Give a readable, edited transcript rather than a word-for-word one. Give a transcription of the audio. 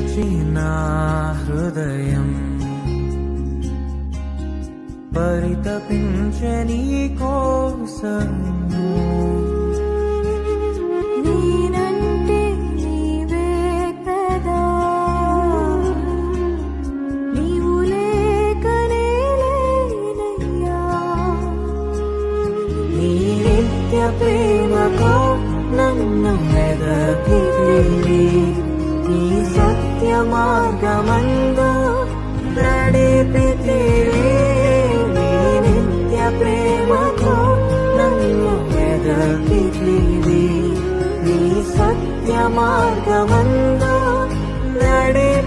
నిలచిన హృదయం పరితపించని కోసం నేనంటే నీవే కదా నీవు లేకనే లేనయ్యా నీ నిత్య ప్రేమతో నన్ను వెదకితివి నీ సత్య మార్గమందు నడిపితివి నీ నిత్య ప్రేమతో నన్ను వెదకితివి నీ సత్య మార్గమందు నడిపితివి